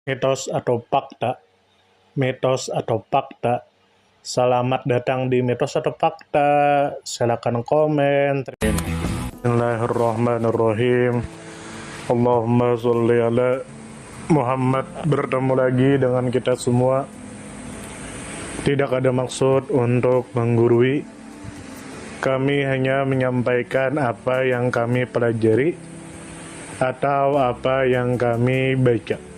Mitos atau fakta? Mitos atau fakta? Selamat datang di Mitos atau Fakta. Silakan komen. Bismillahirrahmanirrahim. Allahumma sholli ala Muhammad. Bertemu lagi dengan kita semua. Tidak ada maksud untuk menggurui. Kami hanya menyampaikan apa yang kami pelajari atau apa yang kami baca.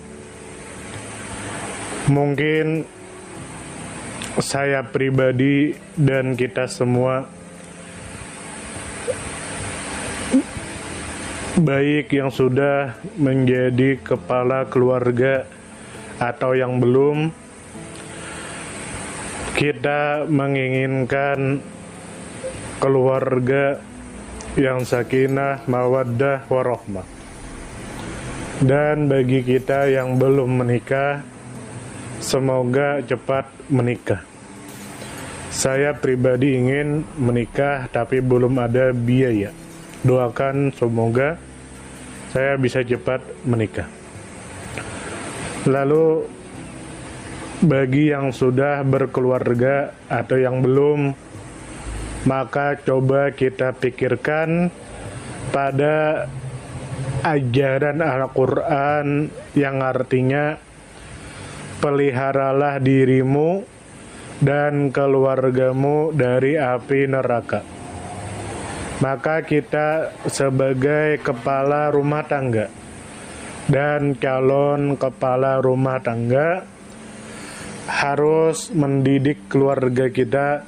Mungkin saya pribadi dan kita semua, baik yang sudah menjadi kepala keluarga atau yang belum, kita menginginkan keluarga yang sakinah, mawaddah, warahmah. Dan bagi kita yang belum menikah, semoga cepat menikah. Saya pribadi ingin menikah tapi belum ada biaya. Doakan semoga saya bisa cepat menikah. Lalu bagi yang sudah berkeluarga atau yang belum, maka coba kita pikirkan pada ajaran Al-Quran yang artinya peliharalah dirimu dan keluargamu dari api neraka. Maka kita sebagai kepala rumah tangga dan calon kepala rumah tangga harus mendidik keluarga kita,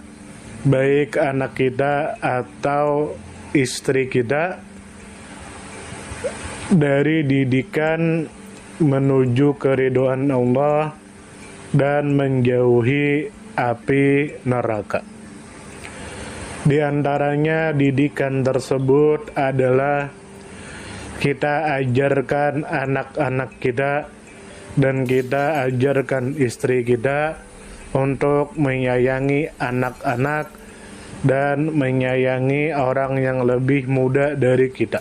baik anak kita atau istri kita, dari didikan menuju keridhaan Allah dan menjauhi api neraka. Di antaranya didikan tersebut adalah kita ajarkan anak-anak kita dan kita ajarkan istri kita untuk menyayangi anak-anak dan menyayangi orang yang lebih muda dari kita.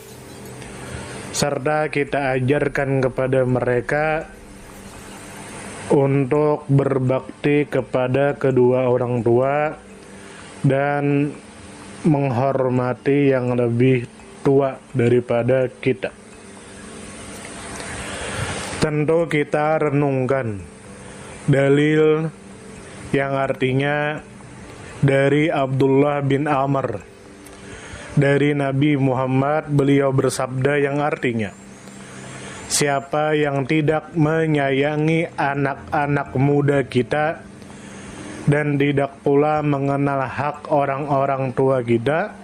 Serta kita ajarkan kepada mereka untuk berbakti kepada kedua orang tua dan menghormati yang lebih tua daripada kita. Tentu kita renungkan dalil yang artinya dari Abdullah bin Amr dari Nabi Muhammad. Beliau bersabda yang artinya, siapa yang tidak menyayangi anak-anak muda kita dan tidak pula mengenal hak orang-orang tua kita,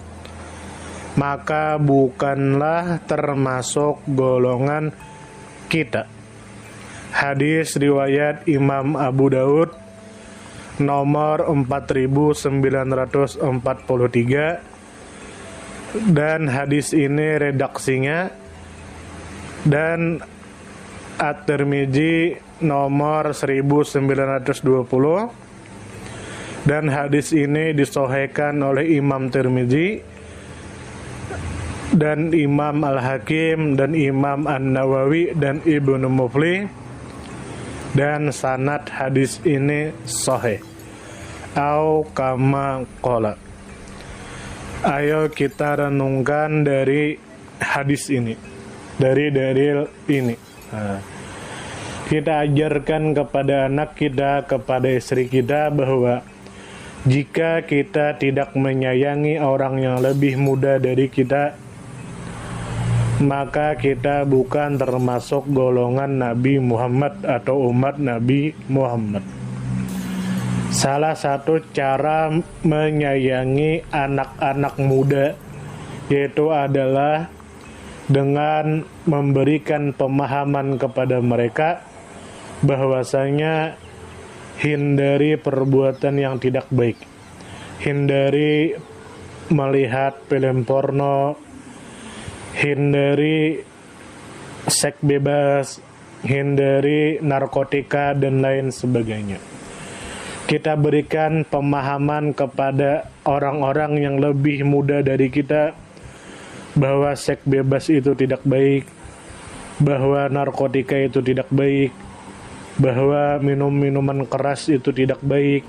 maka bukanlah termasuk golongan kita. Hadis riwayat Imam Abu Daud nomor 4943, dan hadis ini redaksinya, dan At-Tirmidzi nomor 1920, dan hadis ini disahihkan oleh Imam Tirmidzi dan Imam Al-Hakim dan Imam An-Nawawi dan Ibnu Muflih, dan sanad hadis ini sahih au kama qala. Ayo kita renungkan dari hadis ini, dari dalil ini. Kita ajarkan kepada anak kita, kepada istri kita, bahwa jika kita tidak menyayangi orang yang lebih muda dari kita, maka kita bukan termasuk golongan Nabi Muhammad atau umat Nabi Muhammad. Salah satu cara menyayangi anak-anak muda yaitu adalah dengan memberikan pemahaman kepada mereka bahwasanya hindari perbuatan yang tidak baik, hindari melihat film porno, hindari seks bebas, hindari narkotika dan lain sebagainya. Kita berikan pemahaman kepada orang-orang yang lebih muda dari kita bahwa seks bebas itu tidak baik, bahwa narkotika itu tidak baik, bahwa minum minuman keras itu tidak baik,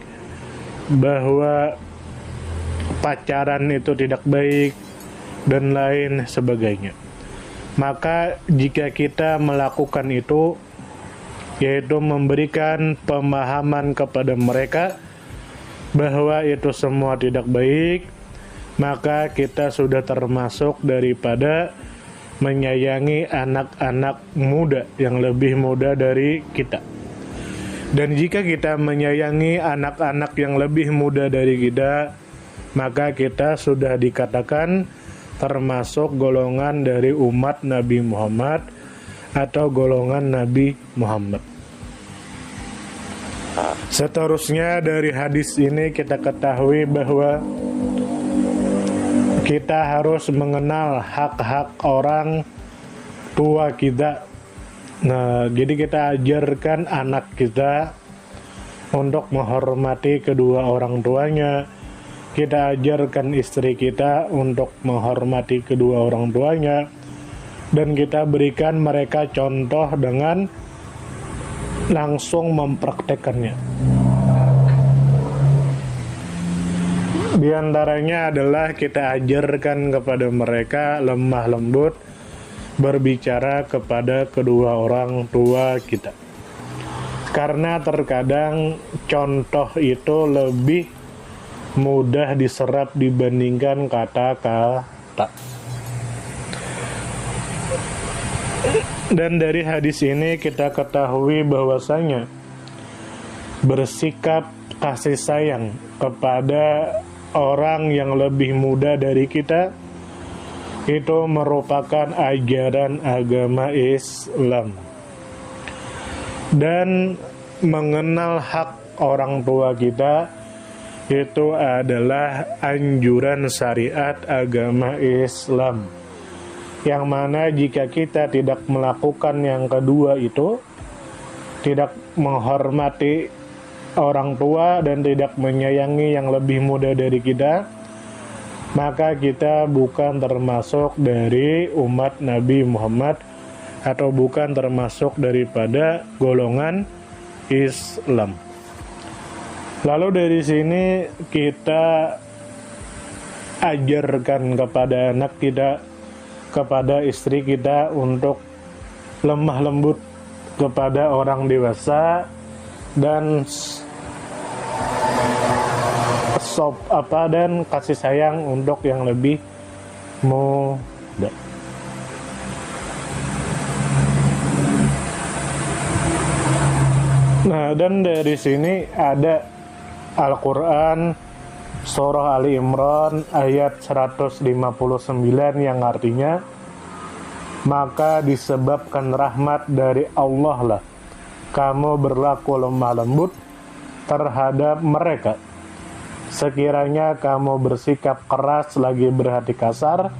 bahwa pacaran itu tidak baik, dan lain sebagainya. Maka jika kita melakukan itu, yaitu memberikan pemahaman kepada mereka bahwa itu semua tidak baik, maka kita sudah termasuk daripada menyayangi anak-anak muda yang lebih muda dari kita. Dan jika kita menyayangi anak-anak yang lebih muda dari kita, maka kita sudah dikatakan termasuk golongan dari umat Nabi Muhammad atau golongan Nabi Muhammad. Seterusnya dari hadis ini kita ketahui bahwa kita harus mengenal hak-hak orang tua kita. Nah, jadi kita ajarkan anak kita untuk menghormati kedua orang tuanya. Kita ajarkan istri kita untuk menghormati kedua orang tuanya. Dan kita berikan mereka contoh dengan langsung mempraktekannya. Di antaranya adalah kita ajarkan kepada mereka lemah lembut berbicara kepada kedua orang tua kita. Karena terkadang contoh itu lebih mudah diserap dibandingkan kata-kata. Dan dari hadis ini kita ketahui bahwasanya bersikap kasih sayang kepada orang yang lebih muda dari kita itu merupakan ajaran agama Islam. Dan mengenal hak orang tua kita itu adalah anjuran syariat agama Islam. Yang mana jika kita tidak melakukan yang kedua itu, tidak menghormati orang tua dan tidak menyayangi yang lebih muda dari kita, maka kita bukan termasuk dari umat Nabi Muhammad atau bukan termasuk daripada golongan Islam. Lalu dari sini kita ajarkan kepada anak kita, kepada istri kita untuk lemah lembut kepada orang dewasa dan dan kasih sayang untuk yang lebih muda. Nah, dan dari sini ada Al-Quran Surah Ali Imran ayat 159 yang artinya, maka disebabkan rahmat dari Allah lah kamu berlaku lemah lembut terhadap mereka. Sekiranya kamu bersikap keras lagi berhati kasar,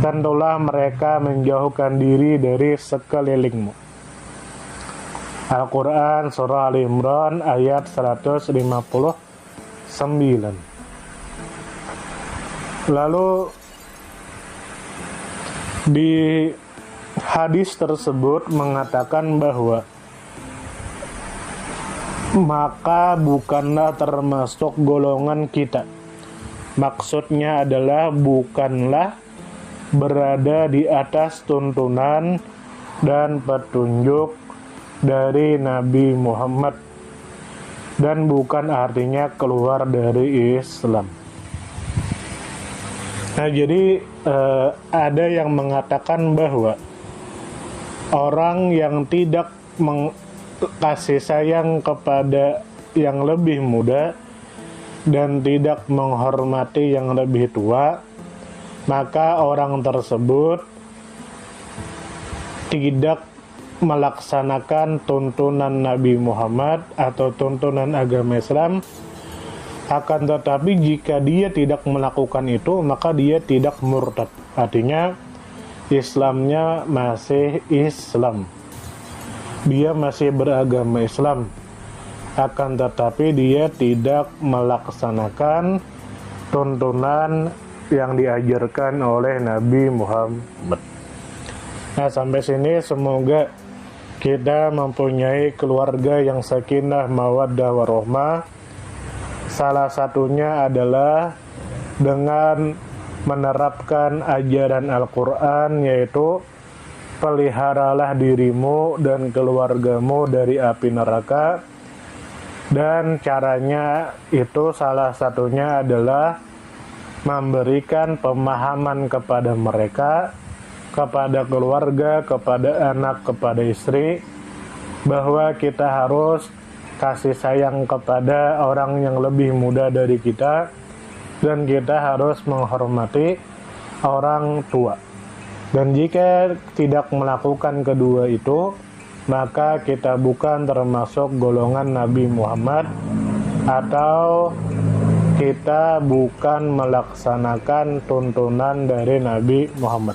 tentulah mereka menjauhkan diri dari sekelilingmu. Al-Quran Surah Ali Imran ayat 159. Lalu di hadis tersebut mengatakan bahwa maka bukanlah termasuk golongan kita. Maksudnya adalah bukanlah berada di atas tuntunan dan petunjuk dari Nabi Muhammad, dan bukan artinya keluar dari Islam. Nah, jadi ada yang mengatakan bahwa orang yang tidak kasih sayang kepada yang lebih muda dan tidak menghormati yang lebih tua, maka orang tersebut tidak melaksanakan tuntunan Nabi Muhammad atau tuntunan agama Islam. Akan tetapi jika dia tidak melakukan itu, maka dia tidak murtad. Artinya Islamnya masih Islam, dia masih beragama Islam, akan tetapi dia tidak melaksanakan tuntunan yang diajarkan oleh Nabi Muhammad. Nah, sampai sini semoga kita mempunyai keluarga yang sakinah, mawaddah, warahmah. Salah satunya adalah dengan menerapkan ajaran Al-Quran, yaitu peliharalah dirimu dan keluargamu dari api neraka. Dan caranya itu salah satunya adalah memberikan pemahaman kepada mereka, kepada keluarga, kepada anak, kepada istri, bahwa kita harus kasih sayang kepada orang yang lebih muda dari kita, dan kita harus menghormati orang tua. Dan jika tidak melakukan kedua itu, maka kita bukan termasuk golongan Nabi Muhammad, atau kita bukan melaksanakan tuntunan dari Nabi Muhammad.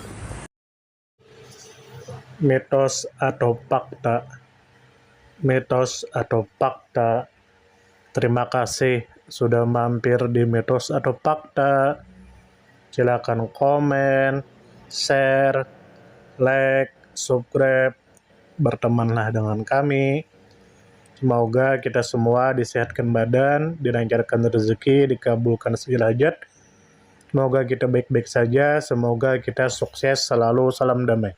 Mitos atau fakta. Mitos atau fakta. Terima kasih sudah mampir di Mitos atau Fakta. Silakan komen, share, like, subscribe, bertemanlah dengan kami. Semoga kita semua disehatkan badan, dilancarkan rezeki, dikabulkan segala hajat. Semoga kita baik-baik saja, semoga kita sukses selalu. Salam damai.